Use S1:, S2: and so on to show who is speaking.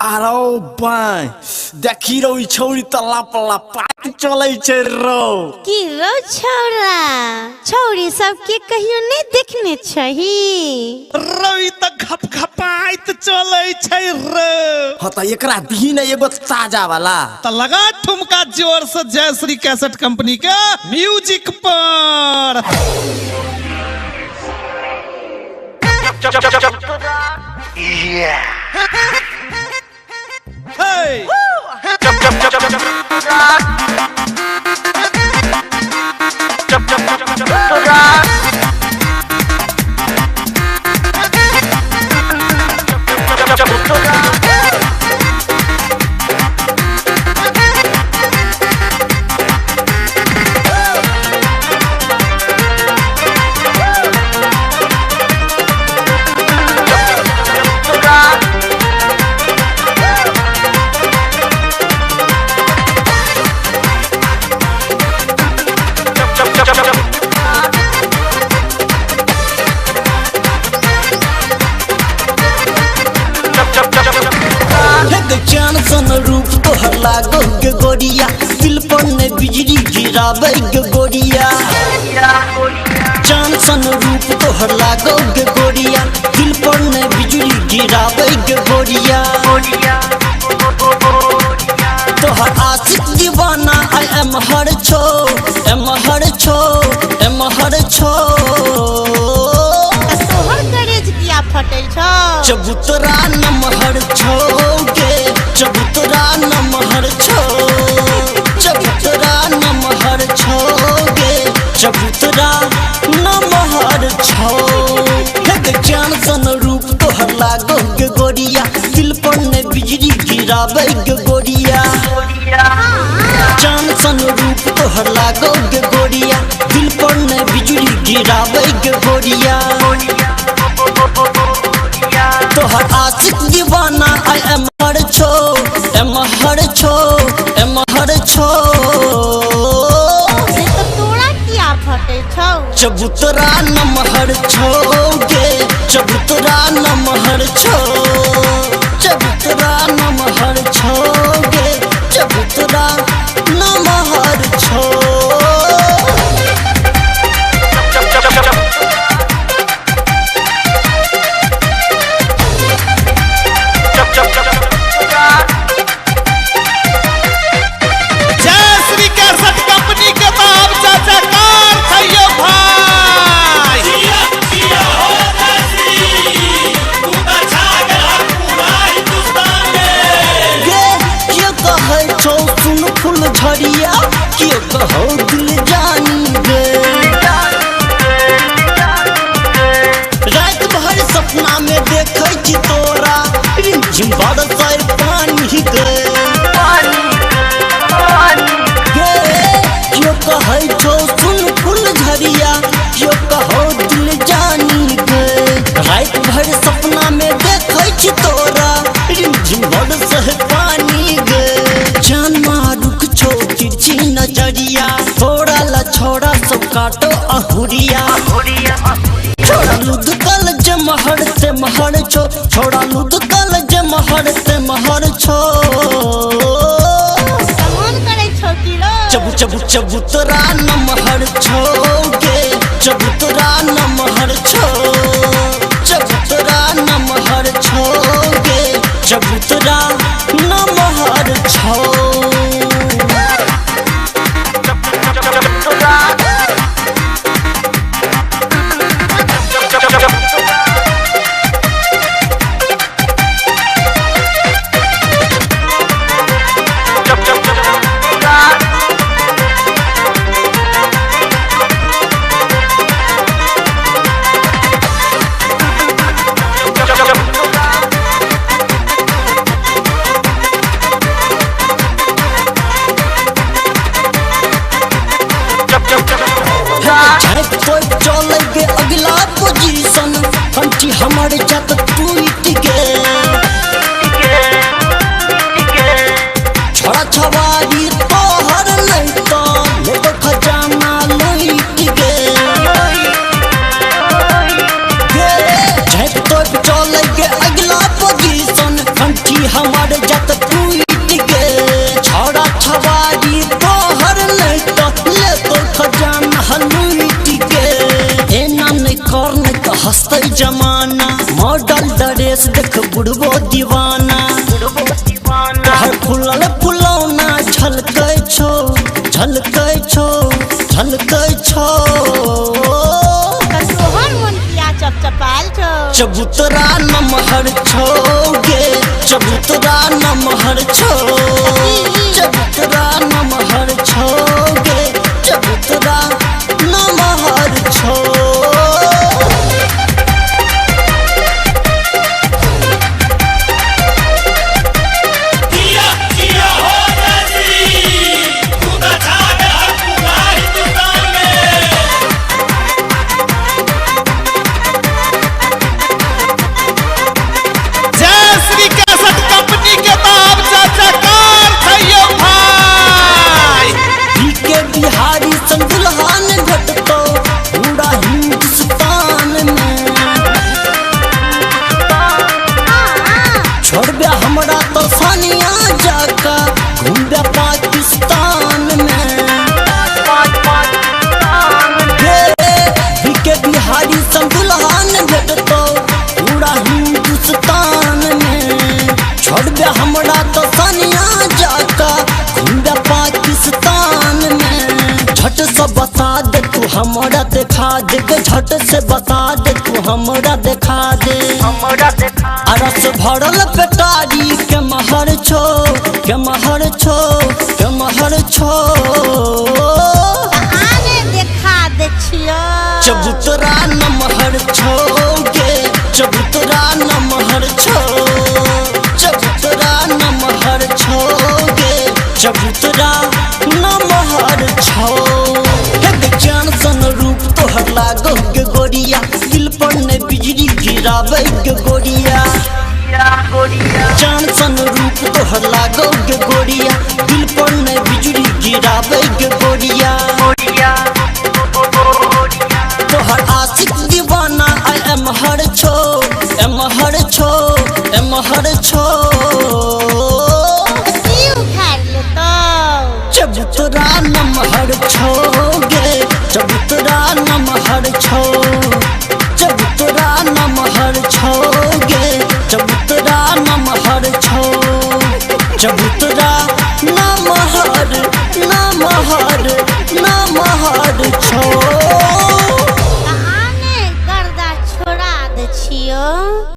S1: आरो बाय देखी रो ई छौरी तल्ला पल्ला पाक चलै छै रो
S2: की रो छौरा छौरी सब के कहियो नहीं देखने छही
S3: रवि त घपघपाइत चलै छै रे।
S1: ह त एकरा दिही ने एगो ताजा वाला
S3: त लगा ठुमका जोर से जयश्री कैसेट कंपनी के म्यूजिक पर। Hey!
S4: रूप तोहर लागो गे गोरिया दिल पर ने बिजली गिरावे गे गोरिया। चांद सन रूप तोहर लागो गे गोरिया दिल पर ने बिजली गिरावे गे गोरिया। तोहर आशिक दीवाना आई एम हर छो एम हर छो एम हर छो।
S2: तोहर करेज किया फटे छो
S4: चबूतरा नमहर छोगे चबूतरा नमहर छो चबूतरा नमहर छोगे चबूतरा नमहर छो। जान सन रूप तोहर लागो गे गोरिया दिल पर ने बिजली गिरावे गे गोरिया। जान सन रूप तोहर लागो गे गोरिया दिल पर ने बिजली गिरावे गे गोरिया। तोहर आशिक दीवाना आई एम हर छो एम हर छो एम हर छो।
S2: तो तोड़ा किया फटे छो
S4: चबूतरा नमहर छोगे चबूतरा नमहर छो चबूतरा नमहर छोगे चबूतरा नमहर छो। झरिया क्यों कहो दिल जानी गे रात भर सपना में देखे छी तोरा रिमझिम बरसाए पानी गे क्यों कहे छो सुन फूल झरिया क्यों कहो दिल जानी गे रात भर सपना में देखे छी तोरा रिमझिम बरसाए पानी गे। जान मारुक छो तिरछी नजरिया थोड़ा ला छोड़ा सब काटो अहुरिया। छोड़ा लुद कल जमहर से महर छो छोड़ा लुद कल जमहर से महर छो। चबू चबू चबूतरा नमहर छोगे चबूतरा नमहर छो चबूतरा नमहर छोगे चबूतरा नमहर छो। चलेगे अगला पोजीशन कंठी हमारे जात टूट गे छोड़ा छवारी तोहर नहीं तो लेको खजाना लूट गे। चलेगे अगला पोजीशन कंठी हमारे हमारे जत टूट के छोड़ा छवारी तोहर नहीं तो ले तो खजाना लूट के एना नहीं कर नहीं तो हंसते जमाना मॉडल ड्रेस देख बुढ़बो दीवाना हर फुलल फुलौना झलकै छो झलकै छो झलकै छो
S2: तोहर मन किया चपचपाल छो
S4: चबूतरा नमहर छोगे चबूतरा नमहर छो चबूतरा नमहर छोगे चबूतरा नमहर छो बिहारी संदुल्हान घटतो पूरा हिंदुस्तान में छोड़ बे हमरा तो सानिया जाका घूम बे पाकिस्तान में के बिहारी संदुल्हान घटतो पूरा हिंदुस्तान में छोड़ बे हमरा तो सानिया जाका घूम बे पाकिस्तान में झट से बता दे तू हमरा दिखा दे झट से बता दे तू हमरा दिखा दे अरस भरल पेटारी के महर छो के महर छो के महर छो
S2: आने देखा दे छियो
S4: चबूतरा नमहर छोगे चबूतरा नमहर छो चबूतरा नमहर छोगे चबूतरा नमहर छो जान सन रूप तोहर लागो के गोरिया दिल पर ने बिजली गिरावे के गोरिया जान सन रूप तोहर लागो के गोरिया दिल पर ने बिजली गिरावे के गोरिया तोहर आशिक दीवाना आई एम हर छो एम हर छो एम हर छो चबूतरा नमहर छोगे चबूतरा नमहर छो